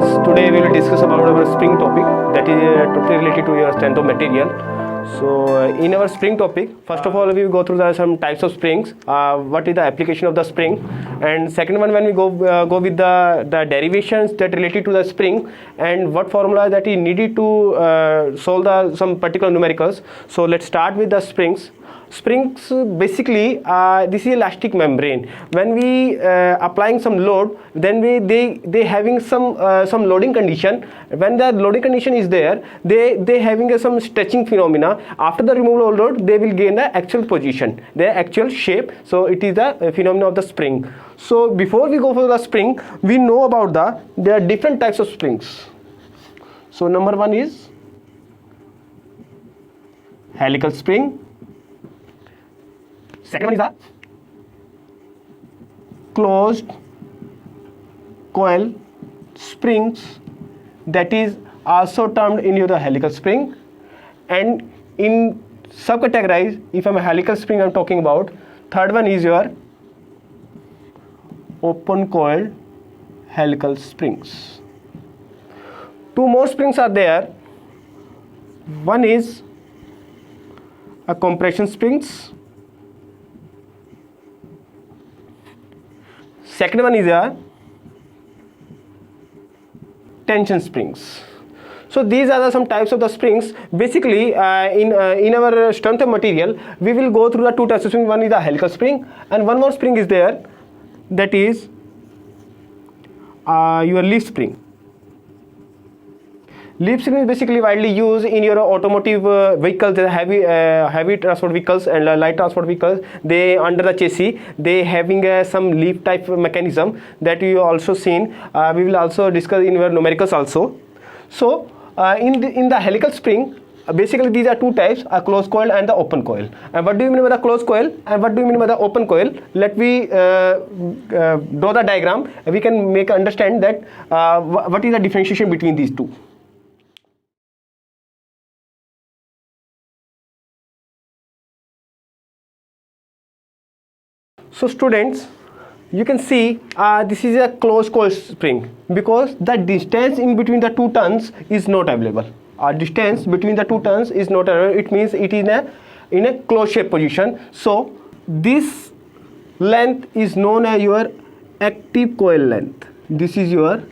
class. Today we will discuss about our spring topic, that is totally related to your strength of material. So in our spring topic, first of all we will go through some types of springs, what is the application of the spring, and second one when we go with the derivations that related to the spring and what formula that is needed to solve some particular numericals. So let's start with the springs. Springs basically this is elastic membrane. When we applying some load, then they having some loading condition. When the loading condition is there, they having some stretching phenomena. After the removal of load, they will gain the actual position, their actual shape. So it is the phenomena of the spring. So before we go for the spring, we know about there are different types of springs. So number one is helical spring. Second one is a closed coil springs, that is also termed in the helical spring. And in subcategorize, if I'm a helical spring I'm talking about, third one is your open coiled helical springs. Two more springs are there. One is a compression springs. Second one is a tension springs. So these are some types of the springs. Basically in our strength of material we will go through the two types of springs. One is the helical spring and one more spring is there, that is your leaf spring. Leaf spring is basically widely used in your automotive vehicles, heavy transport vehicles and light transport vehicles. They under the chassis they having some leaf type mechanism that you also seen. We will also discuss in your numericals also. So in the helical spring, basically these are two types, a closed coil and the open coil. And what do you mean by the closed coil and what do you mean by the open coil? Let me draw the diagram. We can make understand that what is the differentiation between these two. So students, you can see this is a closed coil spring because the distance in between the two turns is not available. Distance between the two turns is not available. It means it is in a closed shape position. So this length is known as your active coil length. This is your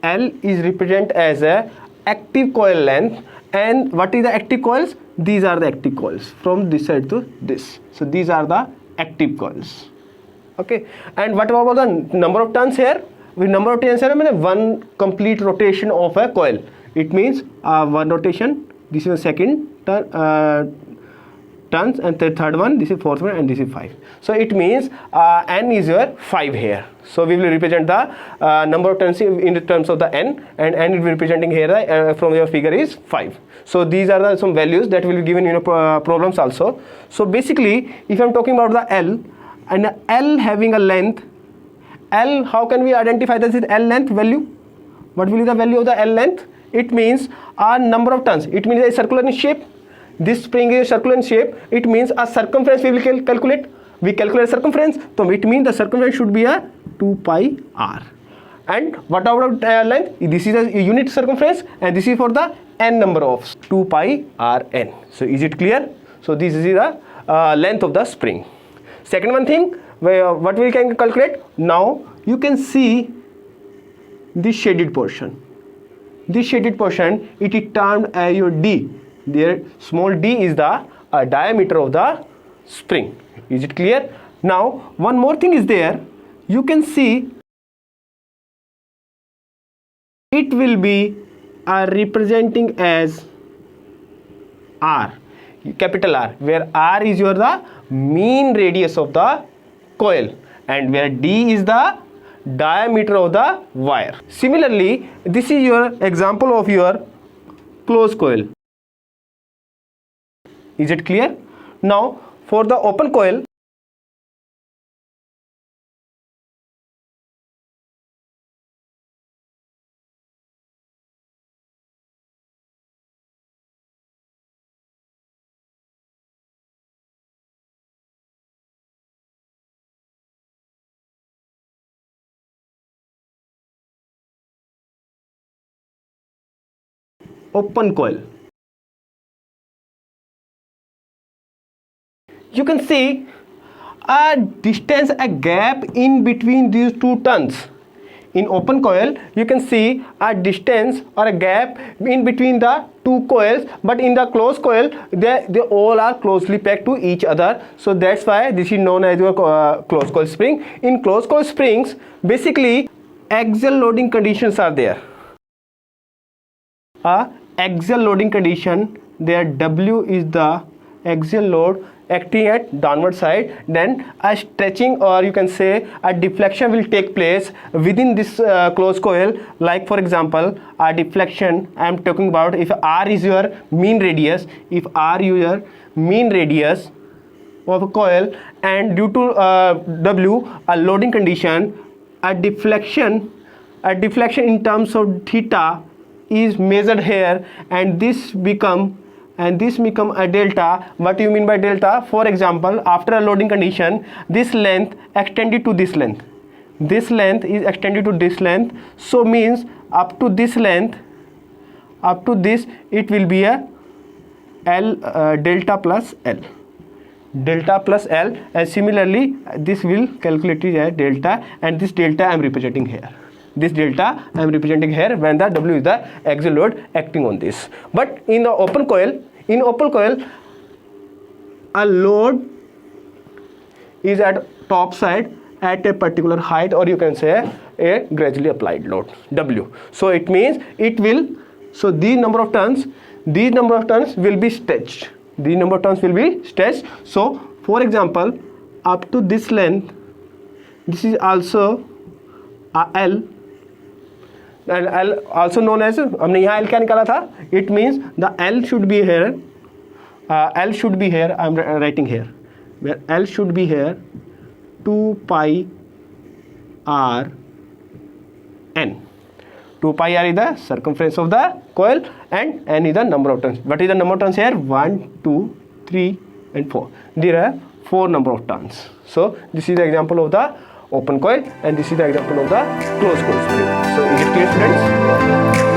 L is represent as a active coil length. And what is the active coils? These are the active coils from this side to this. So these are the active coils. Okay, and what about the number of turns here? With number of turns here, I mean one complete rotation of a coil. It means one rotation. This is the second turns, and the third one. This is fourth one, and this is 5. So it means n is your 5 here. So we will represent the number of turns in the terms of the n, and n will be representing here from your figure is 5. So these are some values that will be given in problems also. So basically, if I'm talking about the L. And L having a length, L, how can we identify this is L length value? What will be the value of the L length? It means a number of turns. It means a circular in shape. This spring is circular in shape. It means a circumference we will calculate. We calculate circumference. So it means the circumference should be a 2 pi r. And what about length? This is a unit circumference and this is for the n number of 2 pi r n. So is it clear? So this is the length of the spring. Second one thing, what we can calculate, now you can see this shaded portion. This shaded portion, it is termed as your D. There small d is the diameter of the spring. Is it clear? Now one more thing is there, you can see it will be representing as R, capital R, where R is your the mean radius of the coil and where D is the diameter of the wire. Similarly, this is your example of your closed coil. Is it clear? Now for the open coil, open coil. You can see a distance, a gap in between these two turns. In open coil, you can see a distance or a gap in between the two coils, but in the closed coil, they all are closely packed to each other. So that's why this is known as your closed coil spring. In closed coil springs, basically axial loading conditions are there. Axial loading condition, there W is the axial load acting at downward side, then a stretching, or you can say a deflection will take place within this closed coil. Like for example, a deflection I am talking about, if R is your mean radius, if R is your mean radius of a coil, and due to W, a loading condition, a deflection in terms of theta is measured here, and this become a delta. What do you mean by delta? For example, after a loading condition, this length extended to this length, this length is extended to this length, so means up to this length, up to this, it will be a L, delta plus L, and similarly this will calculate it as delta, and this delta I am representing here. This delta I am representing here when the W is the axial load acting on this. But in the open coil, a load is at top side at a particular height, or you can say a gradually applied load W. So it means it will, so these number of turns will be stretched. These number of turns will be stretched. So for example, up to this length, this is also a L, and L also known as, हमने यहाँ L क्या निकाला था? It means the L should be here. L should be here. I am writing here, where L should be here. 2 pi r n. 2 pi r is the circumference of the coil, and n is the number of turns. What is the number of turns here? 1, 2, 3, and 4. There are 4 number of turns. So this is the example of the open coil, and this is the example of the closed coil spring. So is it clear, students?